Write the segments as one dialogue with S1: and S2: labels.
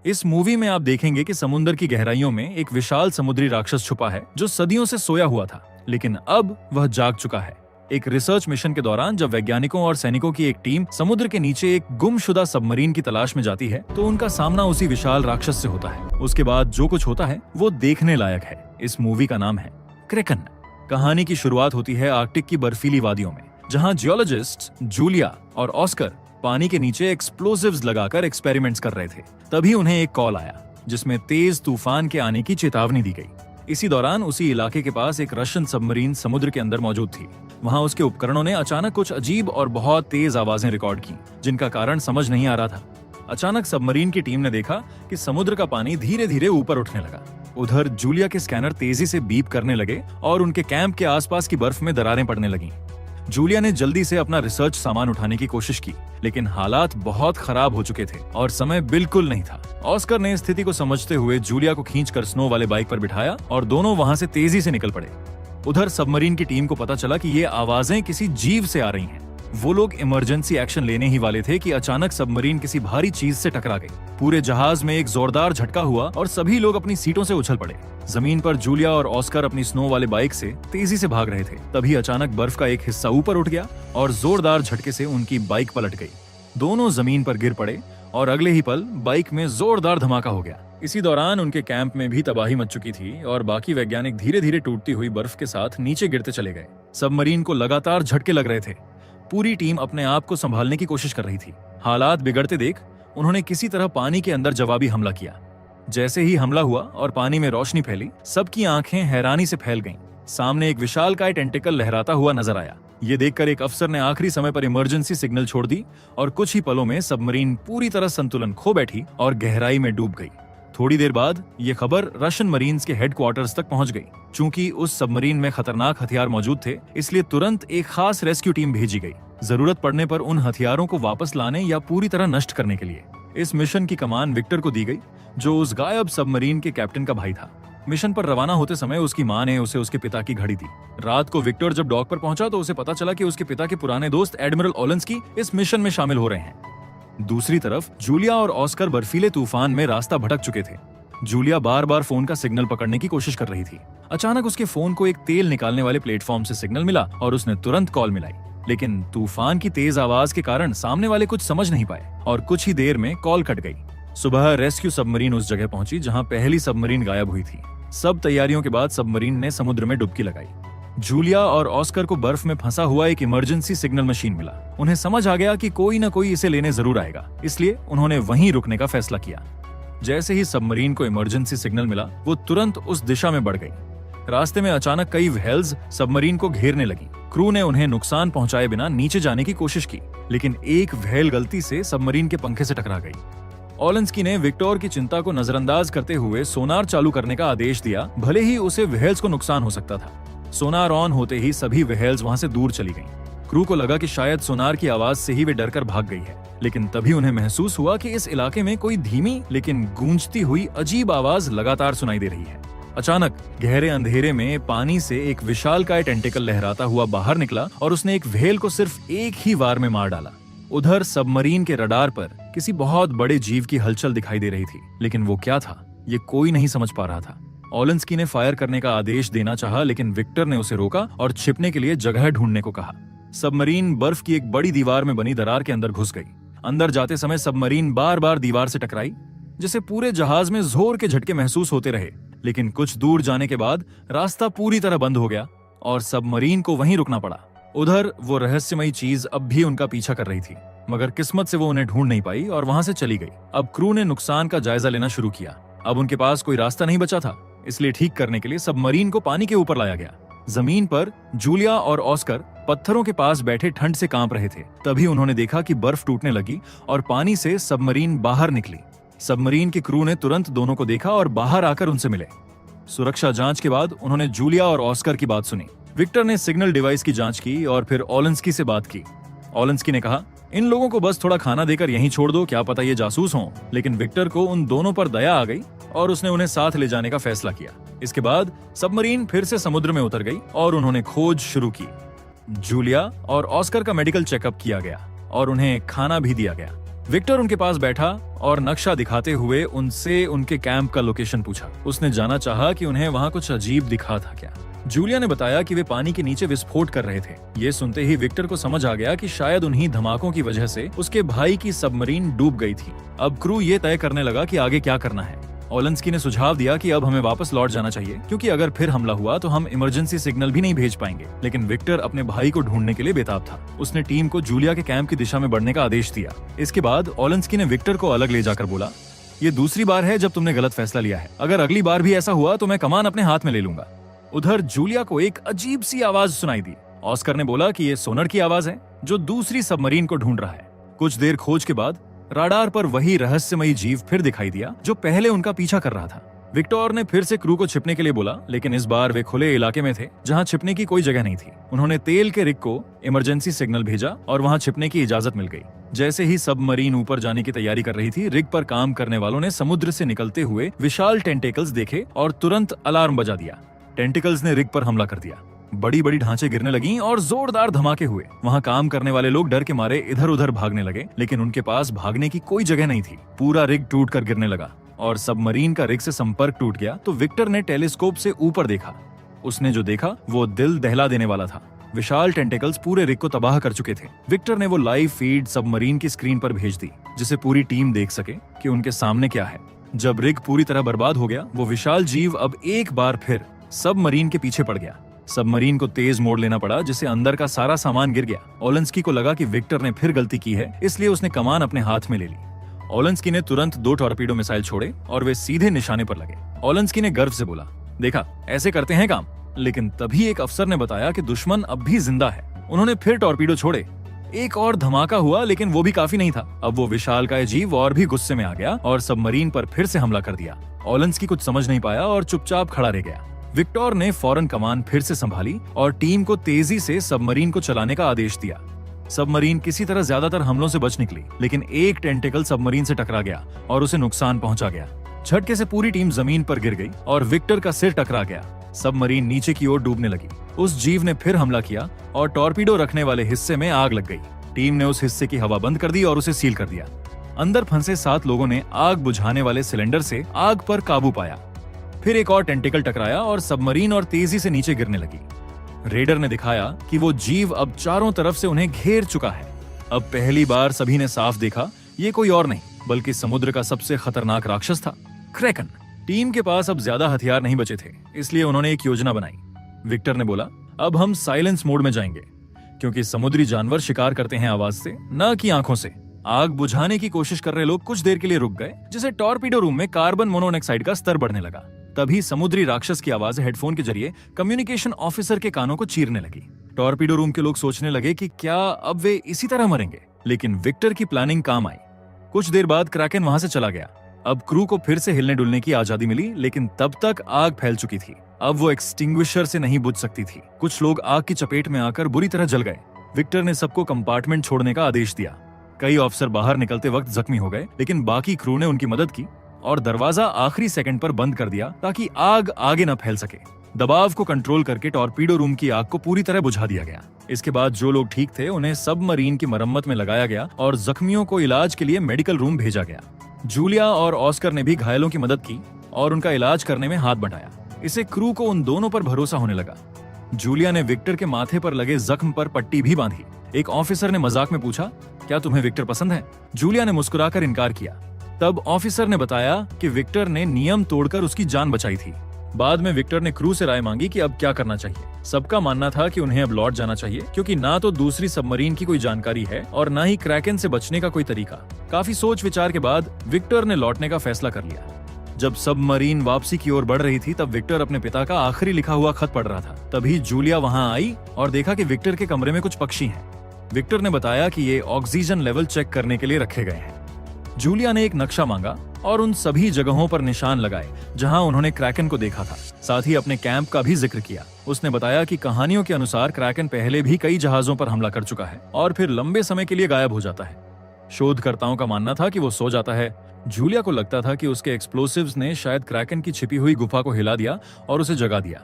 S1: इस मूवी में आप देखेंगे कि समुद्र की गहराइयों में एक विशाल समुद्री राक्षस छुपा है जो सदियों से सोया हुआ था, लेकिन अब वह जाग चुका है। एक रिसर्च मिशन के दौरान जब वैज्ञानिकों और सैनिकों की एक टीम समुद्र के नीचे एक गुमशुदा सबमरीन की तलाश में जाती है तो उनका सामना उसी विशाल राक्षस से होता है। उसके बाद जो कुछ होता है वो देखने लायक है। इस मूवी का नाम है क्रेकन। कहानी की शुरुआत होती है आर्कटिक की बर्फीली वादियों में, जहाँ जियोलॉजिस्ट जूलिया और ऑस्कर पानी के नीचे एक्सप्लोसिव्स लगाकर एक्सपेरिमेंट्स कर रहे थे। तभी उन्हें एक कॉल आया जिसमें तेज तूफान के आने की चेतावनी दी गई। इसी दौरान उसी इलाके के पास एक रशियन सबमरीन समुद्र के अंदर मौजूद थी। वहां उसके उपकरणों ने अचानक कुछ अजीब और बहुत तेज आवाजें रिकॉर्ड की, जिनका कारण समझ नहीं आ रहा था। अचानक सबमरीन की टीम ने देखा कि समुद्र का पानी धीरे धीरे ऊपर उठने लगा। उधर जूलिया के स्कैनर तेजी से बीप करने लगे और उनके कैंप के आसपास की बर्फ में दरारें पड़ने लगीं। जूलिया ने जल्दी से अपना रिसर्च सामान उठाने की कोशिश की, लेकिन हालात बहुत खराब हो चुके थे और समय बिल्कुल नहीं था। ऑस्कर ने स्थिति को समझते हुए जूलिया को खींचकर स्नो वाले बाइक पर बिठाया और दोनों वहां से तेजी से निकल पड़े। उधर सबमरीन की टीम को पता चला कि ये आवाजें किसी जीव से आ रही हैं। वो लोग इमरजेंसी एक्शन लेने ही वाले थे कि अचानक सबमरीन किसी भारी चीज से टकरा गई। पूरे जहाज में एक जोरदार झटका हुआ और सभी लोग अपनी सीटों से उछल पड़े। जमीन पर जूलिया और ऑस्कर अपनी स्नो वाले बाइक से तेजी से भाग रहे थे। तभी अचानक बर्फ का एक हिस्सा ऊपर उठ गया और जोरदार झटके से उनकी बाइक पलट गई। दोनों जमीन पर गिर पड़े और अगले ही पल बाइक में जोरदार धमाका हो गया। इसी दौरान उनके कैंप में भी तबाही मच चुकी थी और बाकी वैज्ञानिक धीरे धीरे टूटती हुई बर्फ के साथ नीचे गिरते चले गए। सबमरीन को लगातार झटके लग रहे थे। पूरी टीम अपने आप को संभालने की कोशिश कर रही थी। हालात बिगड़ते देख उन्होंने किसी तरह पानी के अंदर जवाबी हमला किया। जैसे ही हमला हुआ और पानी में रोशनी फैली, सबकी आंखें हैरानी से फैल गईं। सामने एक विशालकाय टेंटिकल लहराता हुआ नजर आया। ये देखकर एक अफसर ने आखिरी समय पर इमरजेंसी सिग्नल छोड़ दी और कुछ ही पलों में सबमरीन पूरी तरह संतुलन खो बैठी और गहराई में डूब गई। थोड़ी देर बाद ये खबर रशियन मरीन्स के हेडक्वार्टर्स तक पहुंच गई। चूंकि उस सबमरीन में खतरनाक हथियार मौजूद थे, इसलिए तुरंत एक खास रेस्क्यू टीम भेजी गई, जरूरत पड़ने पर उन हथियारों को वापस लाने या पूरी तरह नष्ट करने के लिए। इस मिशन की कमान विक्टर को दी गई, जो उस गायब सबमरीन के कैप्टन का भाई था। मिशन पर रवाना होते समय उसकी मां ने उसे उसके पिता की घड़ी दी। रात को विक्टर जब डॉक पर पहुंचा तो उसे पता चला कि उसके पिता के पुराने दोस्त एडमिरल ओलेंस्की इस मिशन में शामिल हो रहे हैं। दूसरी तरफ जूलिया और ऑस्कर बर्फीले तूफान में रास्ता भटक चुके थे। जूलिया बार बार फोन का सिग्नल पकड़ने की कोशिश कर रही थी। अचानक उसके फोन को एक तेल निकालने वाले प्लेटफॉर्म से सिग्नल मिला और उसने तुरंत कॉल मिलाई, लेकिन तूफान की तेज आवाज के कारण सामने वाले कुछ समझ नहीं पाए और कुछ ही देर में कॉल कट गई। सुबह रेस्क्यू सबमरीन उस जगह पहुंची जहां पहली सबमरीन गायब हुई थी। सब तैयारियों के बाद सबमरीन ने समुद्र में डुबकी लगाई। जूलिया और ऑस्कर को बर्फ में फंसा हुआ एक इमरजेंसी सिग्नल मशीन मिला। उन्हें समझ आ गया कि कोई न कोई इसे लेने जरूर आएगा, इसलिए उन्होंने वहीं रुकने का फैसला किया। जैसे ही सबमरीन को इमरजेंसी सिग्नल मिला, वो तुरंत उस दिशा में बढ़ गई। रास्ते में अचानक कई व्हेल्स सबमरीन को घेरने लगी। क्रू ने उन्हें नुकसान पहुंचाए बिना नीचे जाने की कोशिश की, लेकिन एक व्हेल गलती से सबमरीन के पंखे से टकरा गई। ओलेंस्की ने विक्टर की चिंता को नजरअंदाज करते हुए सोनार चालू करने का आदेश दिया, भले ही उसे व्हेल्स को नुकसान हो सकता था। सोनार ऑन होते ही सभी व्हेल्स वहां से दूर चली गईं। क्रू को लगा कि शायद सोनार की आवाज से ही वे डरकर भाग गई है, लेकिन तभी उन्हें महसूस हुआ कि इस इलाके में कोई धीमी लेकिन गूंजती हुई अजीब आवाज लगातार सुनाई दे रही है। अचानक गहरे अंधेरे में पानी से एक विशालकाय टेंटिकल लहराता हुआ बाहर निकला और उसने एक व्हेल को सिर्फ एक ही वार में मार डाला। उधर सबमरीन के रडार पर किसी बहुत बड़े जीव की हलचल दिखाई दे रही थी, लेकिन वो क्या था ये कोई नहीं समझ पा रहा था। ओलेंस्की ने फायर करने का आदेश देना चाहा, लेकिन विक्टर ने उसे रोका और छिपने के लिए जगह ढूंढने को कहा। सबमरीन बर्फ की एक बड़ी दीवार में बनी दरार के अंदर घुस गई। अंदर जाते समय सबमरीन बार बार दीवार से टकराई, जिससे पूरे जहाज में जोर के झटके महसूस होते रहे। लेकिन कुछ दूर जाने के बाद रास्ता पूरी तरह बंद हो गया और सबमरीन को वहीं रुकना पड़ा। उधर वो रहस्यमयी चीज अब भी उनका पीछा कर रही थी, मगर किस्मत से वो उन्हें ढूंढ नहीं पाई और वहां से चली गई। अब क्रू ने नुकसान का जायजा लेना शुरू किया। अब उनके पास कोई रास्ता नहीं बचा था, इसलिए ठीक करने के लिए सबमरीन को पानी के ऊपर लाया गया। जमीन पर जूलिया और ऑस्कर पत्थरों के पास बैठे ठंड से कांप रहे थे। तभी उन्होंने देखा कि बर्फ टूटने लगी और पानी से सबमरीन बाहर निकली। सबमरीन के क्रू ने तुरंत दोनों को देखा और बाहर आकर उनसे मिले। सुरक्षा जांच के बाद उन्होंने जूलिया और ऑस्कर की बात सुनी। विक्टर ने सिग्नल डिवाइस की जांच की और फिर ओलेंस्की से बात की। ओलेंस्की ने कहा, इन लोगों को बस थोड़ा खाना देकर यहीं छोड़ दो, क्या पता ये जासूस हों। लेकिन विक्टर को उन दोनों पर दया आ गई और उसने उन्हें साथ ले जाने का फैसला किया। इसके बाद सबमरीन फिर से समुद्र में उतर गई और उन्होंने खोज शुरू की। जूलिया और ऑस्कर का मेडिकल चेकअप किया गया और उन्हें खाना भी दिया गया। विक्टर उनके पास बैठा और नक्शा दिखाते हुए उनसे उनके कैंप का लोकेशन पूछा। उसने जानना चाहा कि उन्हें वहाँ कुछ अजीब दिखा था क्या। जूलिया ने बताया कि वे पानी के नीचे विस्फोट कर रहे थे। ये सुनते ही विक्टर को समझ आ गया कि शायद उन्हीं धमाकों की वजह से उसके भाई की सबमरीन डूब गई थी। अब क्रू ये तय करने लगा कि आगे क्या करना है। ओलेंस्की ने सुझाव दिया कि अब हमें वापस लौट जाना चाहिए, क्योंकि अगर फिर हमला हुआ तो हम इमरजेंसी सिग्नल भी नहीं भेज पाएंगे। लेकिन विक्टर अपने भाई को ढूंढने के लिए बेताब था। उसने टीम को जूलिया के कैंप की दिशा में बढ़ने का आदेश दिया। इसके बाद ओलेंस्की ने विक्टर को अलग ले जाकर बोला, ये दूसरी बार है जब तुमने गलत फैसला लिया है। अगर अगली बार भी ऐसा हुआ तो मैं कमान अपने हाथ में ले लूंगा। उधर जूलिया को एक अजीब सी आवाज सुनाई दी। ऑस्कर ने बोला कि ये सोनर की आवाज है जो दूसरी सबमरीन को ढूंढ रहा है। कुछ देर खोज के बाद राडार पर वही रहस्यमयी जीव फिर दिखाई दिया जो पहले उनका पीछा कर रहा था। विक्टर ने फिर से क्रू को छिपने के लिए बोला, लेकिन इस बार वे खुले इलाके में थे जहां छिपने की कोई जगह नहीं थी। उन्होंने तेल के रिग को इमरजेंसी सिग्नल भेजा और वहां छिपने की इजाजत मिल गई। जैसे ही सबमरीन ऊपर जाने की तैयारी कर रही थी, रिग पर काम करने वालों ने समुद्र से निकलते हुए विशाल टेंटेकल्स देखे और तुरंत अलार्म बजा दिया। टेंटिकल्स ने रिग पर हमला कर दिया। बड़ी बड़ी ढांचे गिरने लगीं और जोरदार धमाके हुए। वहां काम करने वाले लोग डर के मारे इधर उधर भागने लगे, लेकिन उनके पास भागने की कोई जगह नहीं थी। पूरा रिग टूट कर गिरने लगा और सबमरीन का रिग से संपर्क टूट गया। तो विक्टर ने टेलीस्कोप से ऊपर देखा। उसने जो देखा वो दिल दहला देने वाला था। विशाल टेंटिकल्स पूरे रिग को तबाह कर चुके थे। विक्टर ने वो लाइव फीड सबमरीन की स्क्रीन पर भेज दी, जिसे पूरी टीम देख सके कि उनके सामने क्या है। जब रिग पूरी तरह बर्बाद हो गया, वो विशाल जीव अब एक बार फिर सबमरीन के पीछे पड़ गया। सबमरीन को तेज मोड़ लेना पड़ा, जिससे अंदर का सारा सामान गिर गया। ओलेंस्की को लगा कि विक्टर ने फिर गलती की है, इसलिए उसने कमान अपने हाथ में ले ली। ओलेंस्की ने तुरंत 2 टॉर्पीडो मिसाइल छोड़े और वे सीधे निशाने पर लगे। ओलेंस्की ने गर्व से बोला, देखा ऐसे करते हैं काम। लेकिन तभी एक अफसर ने बताया कि दुश्मन अब भी जिंदा है। उन्होंने फिर टॉर्पीडो छोड़े। एक और धमाका हुआ, लेकिन वो भी काफी नहीं था। अब वो विशालकाय जीव और भी गुस्से में आ गया और सबमरीन पर फिर से हमला कर दिया। ओलेंस्की कुछ समझ नहीं पाया और चुपचाप खड़ा रह गया। विक्टर ने फौरन कमान फिर से संभाली और टीम को तेजी से सबमरीन को चलाने का आदेश दिया। सबमरीन किसी तरह ज्यादातर हमलों से बच निकली, लेकिन एक टेंटिकल सबमरीन से टकरा गया और उसे नुकसान पहुंचा गया। झटके से पूरी टीम जमीन पर गिर गई और विक्टर का सिर टकरा गया। सबमरीन नीचे की ओर डूबने लगी। उस जीव ने फिर हमला किया और टॉर्पीडो रखने वाले हिस्से में आग लग गई। टीम ने उस हिस्से की हवा बंद कर दी और उसे सील कर दिया। अंदर फंसे 7 लोगों ने आग बुझाने वाले सिलेंडर से आग पर काबू पाया। फिर एक और टेंटिकल टकराया और सबमरीन और तेजी से नीचे गिरने लगी। रेडर ने दिखाया कि वो जीव अब चारों तरफ से उन्हें घेर चुका है। अब पहली बार सभी ने साफ देखा, ये कोई और नहीं बल्कि समुद्र का सबसे खतरनाक राक्षस था, क्रैकन। टीम के पास अब ज्यादा हथियार नहीं बचे थे, इसलिए उन्होंने एक योजना बनाई। विक्टर ने बोला, अब हम साइलेंस मोड में जाएंगे, क्योंकि समुद्री जानवर शिकार करते हैं आवाज से, न कि आंखों से। आग बुझाने की कोशिश कर रहे लोग कुछ देर के लिए रुक गए, जिससे टॉर्पीडो रूम में कार्बन मोनोऑक्साइड का स्तर बढ़ने लगा। तभी समुद्री राक्षस की आवाज हेडफोन के जरिए कम्युनिकेशन ऑफिसर के कानों को चीरने लगी। टॉर्पीडो रूम के लोग सोचने लगे कि क्या अब वे इसी तरह मरेंगे, लेकिन विक्टर की प्लानिंग काम आई। कुछ देर बाद क्रैकन वहां से चला गया। अब क्रू को फिर से हिलने डुलने की आजादी मिली, लेकिन तब तक आग फैल चुकी थी। अब वो एक्सटिंग्विशर से नहीं बुझ सकती थी। कुछ लोग आग की चपेट में आकर बुरी तरह जल गए। विक्टर ने सबको कंपार्टमेंट छोड़ने का आदेश दिया। कई अफसर बाहर निकलते वक्त जख्मी हो गए, लेकिन बाकी क्रू ने उनकी मदद की और दरवाजा आखिरी सेकंड पर बंद कर दिया ताकि आग आगे न फैल सके। दबाव को कंट्रोल करके टॉर्पीडो रूम की आग को पूरी तरह बुझा दिया गया। इसके बाद जो लोग ठीक थे उन्हें सबमरीन की मरम्मत में लगाया गया और जख्मियों को इलाज के लिए मेडिकल रूम भेजा गया। जूलिया और ऑस्कर ने भी घायलों की मदद की और उनका इलाज करने में हाथ बटाया। इससे क्रू को उन दोनों पर भरोसा होने लगा। जूलिया ने विक्टर के माथे पर लगे जख्म पर पट्टी भी बांधी। एक ऑफिसर ने मजाक में पूछा, क्या तुम्हें विक्टर पसंद है? जूलिया ने मुस्कुराकर इनकार किया। तब ऑफिसर ने बताया कि विक्टर ने नियम तोड़कर उसकी जान बचाई थी। बाद में विक्टर ने क्रू से राय मांगी कि अब क्या करना चाहिए। सबका मानना था कि उन्हें अब लौट जाना चाहिए, क्योंकि ना तो दूसरी सबमरीन की कोई जानकारी है और ना ही क्रैकन से बचने का कोई तरीका। काफी सोच विचार के बाद विक्टर ने लौटने का फैसला कर लिया। जब सबमरीन वापसी की ओर बढ़ रही थी, तब विक्टर अपने पिता का आखिरी लिखा हुआ खत पढ़ रहा था। तभी जूलिया वहां आई और देखा कि विक्टर के कमरे में कुछ पक्षी हैं। विक्टर ने बताया कि ये ऑक्सीजन लेवल चेक करने के लिए रखे गए हैं। जूलिया ने एक नक्शा मांगा और उन सभी जगहों पर निशान लगाए जहां उन्होंने क्रैकन को देखा था। साथ ही अपने कैंप का भी जिक्र किया। उसने बताया कि कहानियों के अनुसार क्रैकन पहले भी कई जहाजों पर हमला कर चुका है और फिर लंबे समय के लिए गायब हो जाता है। शोधकर्ताओं का मानना था कि वो सो जाता है। जूलिया को लगता था कि उसके एक्सप्लोसिव्स ने शायद क्रैकन की छिपी हुई गुफा को हिला दिया और उसे जगा दिया।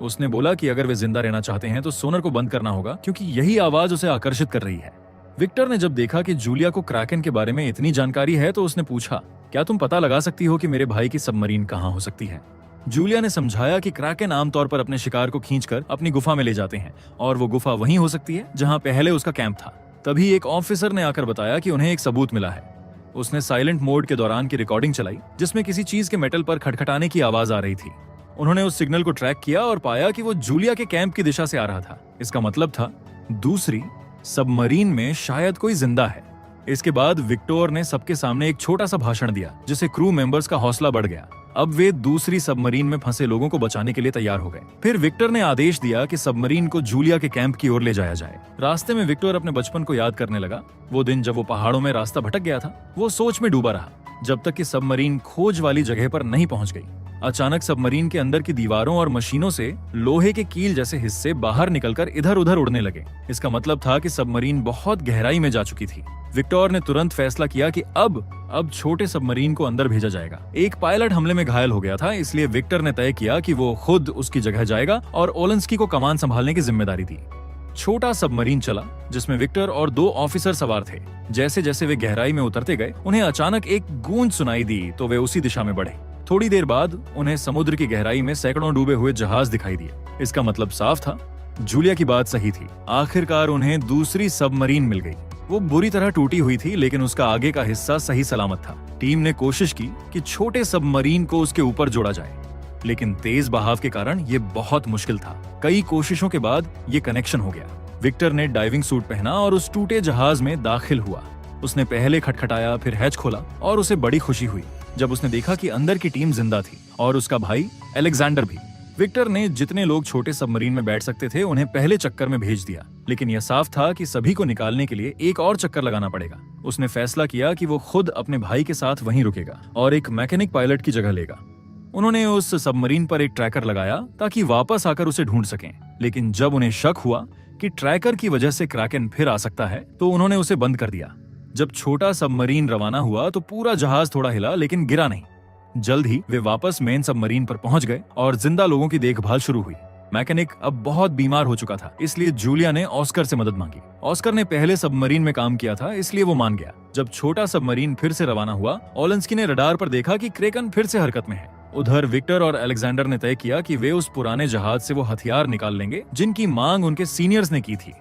S1: उसने बोला कि अगर वे जिंदा रहना चाहते हैं तो सोनर को बंद करना होगा, क्योंकि यही आवाज उसे आकर्षित कर रही है। विक्टर ने जब देखा कि जूलिया को क्रैकन के बारे में इतनी जानकारी है तो उसने पूछा, क्या तुम पता लगा सकती हो कि मेरे भाई की सबमरीन कहाँ हो सकती है? जूलिया ने समझाया कि क्रैकन आमतौर पर अपने शिकार को खींचकर अपनी गुफा में ले जाते हैं और वो गुफा वहीं हो सकती है जहां पहले उसका कैंप था। तभी एक ऑफिसर ने आकर बताया कि उन्हें एक सबूत मिला है। उसने साइलेंट मोड के दौरान की रिकॉर्डिंग चलाई जिसमें किसी चीज के मेटल पर खटखटाने की आवाज आ रही थी। उन्होंने उस सिग्नल को ट्रैक किया और पाया कि वो जूलिया के कैंप की दिशा से आ रहा था। इसका मतलब था दूसरी सबमरीन में शायद कोई जिंदा है। इसके बाद विक्टर ने सबके सामने एक छोटा सा भाषण दिया जिससे क्रू मेंबर्स का हौसला बढ़ गया। अब वे दूसरी सबमरीन में फंसे लोगों को बचाने के लिए तैयार हो गए। फिर विक्टर ने आदेश दिया कि सबमरीन को जूलिया के कैंप की ओर ले जाया जाए। रास्ते में विक्टर अपने बचपन को याद करने लगा। वो दिन जब वो पहाड़ों में रास्ता भटक गया था। वो सोच में डूबा रहा जब तक कि सबमरीन खोज वाली जगह पर नहीं पहुंच गई। अचानक सबमरीन के अंदर की दीवारों और मशीनों से लोहे के कील जैसे हिस्से बाहर निकलकर इधर उधर उड़ने लगे। इसका मतलब था कि सबमरीन बहुत गहराई में जा चुकी थी। विक्टर ने तुरंत फैसला किया कि अब छोटे सबमरीन को अंदर भेजा जाएगा। एक पायलट हमले में घायल हो गया था, इसलिए विक्टर ने तय किया कि वो खुद उसकी जगह जाएगा और ओलेंस्की को कमान संभालने की जिम्मेदारी दी। छोटा सबमरीन चला जिसमें विक्टर और 2 ऑफिसर सवार थे। जैसे जैसे वे गहराई में उतरते गए उन्हें अचानक एक गूंज सुनाई दी तो वे उसी दिशा में बढ़े। थोड़ी देर बाद उन्हें समुद्र की गहराई में सैकड़ों डूबे हुए जहाज दिखाई दिए। इसका मतलब साफ था, जूलिया की बात सही थी। आखिरकार उन्हें दूसरी सबमरीन मिल गई। वो बुरी तरह टूटी हुई थी लेकिन उसका आगे का हिस्सा सही सलामत था। टीम ने कोशिश की कि छोटे सबमरीन को उसके ऊपर जोड़ा जाए, लेकिन तेज बहाव के कारण ये बहुत मुश्किल था। कई कोशिशों के बाद ये कनेक्शन हो गया। विक्टर ने डाइविंग सूट पहना और उस टूटे जहाज में दाखिल हुआ। उसने पहले खटखटाया, फिर हैच खोला और उसे बड़ी खुशी हुई जब उसने देखा कि अंदर की टीम जिंदा थी और उसका भाई अलेक्जेंडर भी। विक्टर ने जितने लोग छोटे सबमरीन में बैठ सकते थे उन्हें पहले चक्कर में भेज दिया, लेकिन यह साफ था कि सभी को निकालने के लिए एक और चक्कर लगाना पड़ेगा। उसने फैसला किया कि वो खुद अपने भाई के साथ वहीं रुकेगा और एक मैकेनिक पायलट की जगह लेगा। उन्होंने उस सबमरीन पर एक ट्रैकर लगाया ताकि वापस आकर उसे ढूंढ सकें, लेकिन जब उन्हें शक हुआ कि ट्रैकर की वजह से क्रैकन फिर आ सकता है तो उन्होंने उसे बंद कर दिया। जब छोटा सबमरीन रवाना हुआ तो पूरा जहाज थोड़ा हिला लेकिन गिरा नहीं। जल्द ही वे वापस मेन सबमरीन पर पहुंच गए और जिंदा लोगों की देखभाल शुरू हुई। मैकेनिक अब बहुत बीमार हो चुका था, इसलिए जूलिया ने ऑस्कर से मदद मांगी। ऑस्कर ने पहले सबमरीन में काम किया था, इसलिए वो मान गया। जब छोटा सबमरीन फिर से रवाना हुआ, ओलेंस्की ने रडार पर देखा कि क्रैकन फिर से हरकत में है। उधर विक्टर और अलेक्जेंडर ने तय किया कि वे उस पुराने जहाज से वो हथियार निकाल लेंगे जिनकी मांग उनके सीनियर्स ने की थी।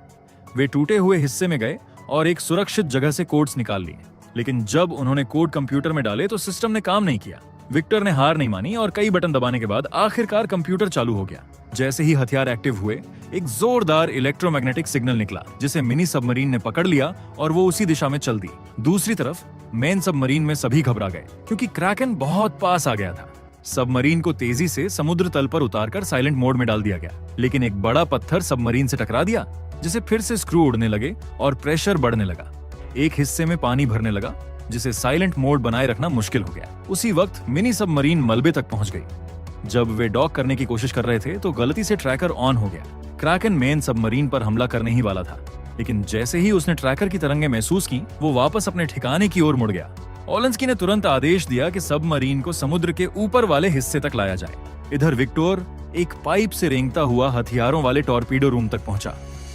S1: वे टूटे हुए हिस्से में गए और एक सुरक्षित जगह से कोड्स निकाल लिए, लेकिन जब उन्होंने कोड कंप्यूटर में डाले तो सिस्टम ने काम नहीं किया। विक्टर ने हार नहीं मानी और कई बटन दबाने के बाद आखिरकार कंप्यूटर चालू हो गया। जैसे ही हथियार एक्टिव हुए, एक जोरदार इलेक्ट्रोमैग्नेटिक सिग्नल निकला जिसे मिनी सबमरीन ने पकड़ लिया और वो उसी दिशा में चल दी। दूसरी तरफ मेन सबमरीन में सभी घबरा गए क्योंकि क्रैकन बहुत पास आ गया था। सबमरीन को तेजी से समुद्र तल पर उतारकर साइलेंट मोड में डाल दिया गया, लेकिन एक बड़ा पत्थर सबमरीन से टकरा दिया जिसे फिर से स्क्रू उड़ने लगे और प्रेशर बढ़ने लगा। एक हिस्से में पानी भरने लगा जिसे साइलेंट मोड बनाए रखना मुश्किल हो गया। उसी वक्त मिनी सबमरीन मलबे तक पहुंच गई। जब वे डॉक करने की कोशिश कर रहे थे तो गलती से ट्रैकर ऑन हो गया। क्रैकन मेन सबमरीन पर हमला करने ही वाला था, लेकिन जैसे ही उसने ट्रैकर की तरंगें महसूस की, वो वापस अपने ठिकाने की ओर मुड़ गया। ओलेंस्की ने तुरंत आदेश दिया कि सबमरीन को समुद्र के ऊपर वाले हिस्से तक लाया जाए। इधर विक्टर एक पाइप से रेंगता हुआ हथियारों वाले टॉर्पीडो रूम तक पहुंचा।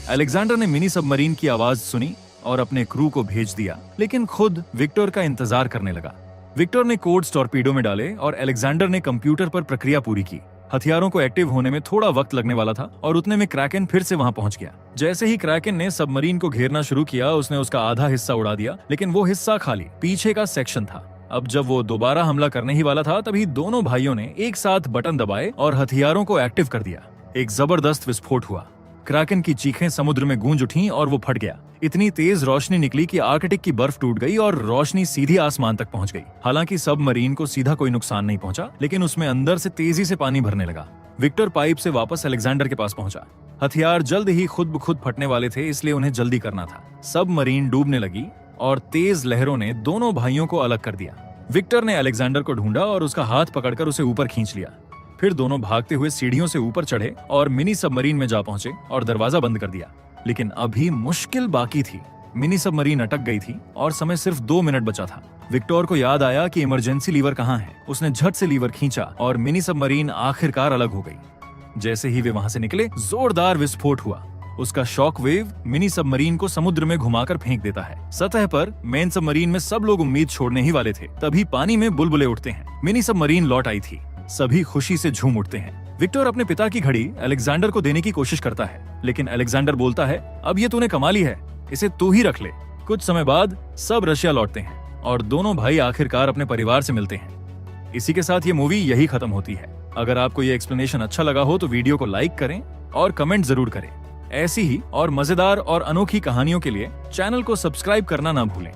S1: अलेक्जेंडर ने मिनी सबमरीन की आवाज सुनी और अपने क्रू को भेज दिया, लेकिन खुद विक्टर का इंतजार करने लगा। विक्टर ने कोड्स टॉर्पीडो में डाले और अलेक्जेंडर ने कंप्यूटर पर प्रक्रिया पूरी की। हथियारों को एक्टिव होने में थोड़ा वक्त लगने वाला था और उतने में क्रैकन फिर से वहां पहुंच गया। जैसे ही क्रैकन ने सबमरीन को घेरना शुरू किया, उसने उसका आधा हिस्सा उड़ा दिया, लेकिन वो हिस्सा खाली पीछे का सेक्शन था। अब जब वो दोबारा हमला करने ही वाला था, तभी दोनों भाइयों ने एक साथ बटन दबाए और हथियारों को एक्टिव कर दिया। एक जबरदस्त विस्फोट हुआ। क्रैकन की चीखें समुद्र में गूंज उठीं और वो फट गया। इतनी तेज रोशनी निकली कि आर्कटिक की बर्फ टूट गई और रोशनी सीधी आसमान तक पहुंच गई। हालांकि सबमरीन को सीधा कोई नुकसान नहीं पहुंचा, लेकिन उसमें अंदर से तेजी से पानी भरने लगा। विक्टर पाइप से वापस अलेक्जेंडर के पास पहुंचा। हथियार जल्द ही खुद ब खुद फटने वाले थे, इसलिए उन्हें जल्दी करना था। सबमरीन डूबने लगी और तेज लहरों ने दोनों भाइयों को अलग कर दिया। विक्टर ने अलेक्जेंडर को ढूंढा और उसका हाथ पकड़कर उसे ऊपर खींच लिया। फिर दोनों भागते हुए सीढ़ियों से ऊपर चढ़े और मिनी सबमरीन में जा पहुंचे और दरवाजा बंद कर दिया। लेकिन अभी मुश्किल बाकी थी। मिनी सबमरीन अटक गई थी और समय सिर्फ 2 मिनट बचा था। विक्टर को याद आया कि इमरजेंसी लीवर कहाँ है। उसने झट से लीवर खींचा और मिनी सबमरीन आखिरकार अलग हो गई। जैसे ही वे वहां से निकले, जोरदार विस्फोट हुआ उसका शॉक वेव मिनी सबमरीन को समुद्र में घुमाकर फेंक देता है। सतह पर मेन सबमरीन में सब लोग उम्मीद छोड़ने ही वाले थे, तभी पानी में बुलबुले उठते हैं। मिनी सबमरीन लौट आई थी। सभी खुशी से झूम उठते हैं। विक्टर अपने पिता की घड़ी अलेक्जेंडर को देने की कोशिश करता है, लेकिन अलेक्जेंडर बोलता है, अब ये तूने कमा ली है, इसे तू ही रख ले। कुछ समय बाद सब रशिया लौटते हैं और दोनों भाई आखिरकार अपने परिवार से मिलते हैं। इसी के साथ ये मूवी यही खत्म होती है। अगर आपको ये एक्सप्लेनेशन अच्छा लगा हो तो वीडियो को लाइक करें और कमेंट जरूर करें। ऐसी ही और मजेदार और अनोखी कहानियों के लिए चैनल को सब्सक्राइब करना ना भूलें।